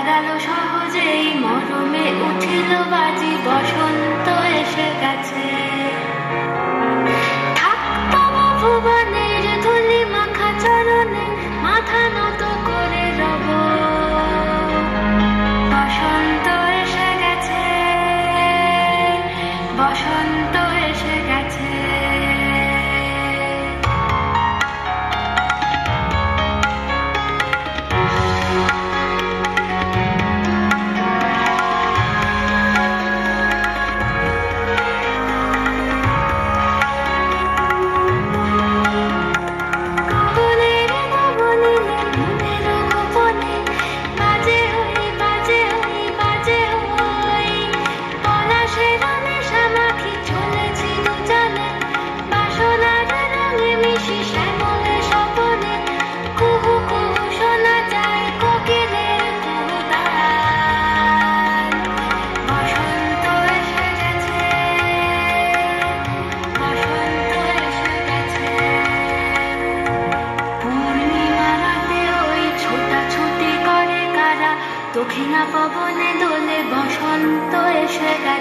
গেল সহজেই, মরমে উঠিল বাজি, বসন্ত এসে গেছে। থাকতাম ভুবনের ধুলি মাখা চরণে, মাথা নত করে রব। বসন্ত এসে গেছে, বসন্ত এসে গেছে। দক্ষিণা পবনে দোলে, বসন্ত এসে গেছে।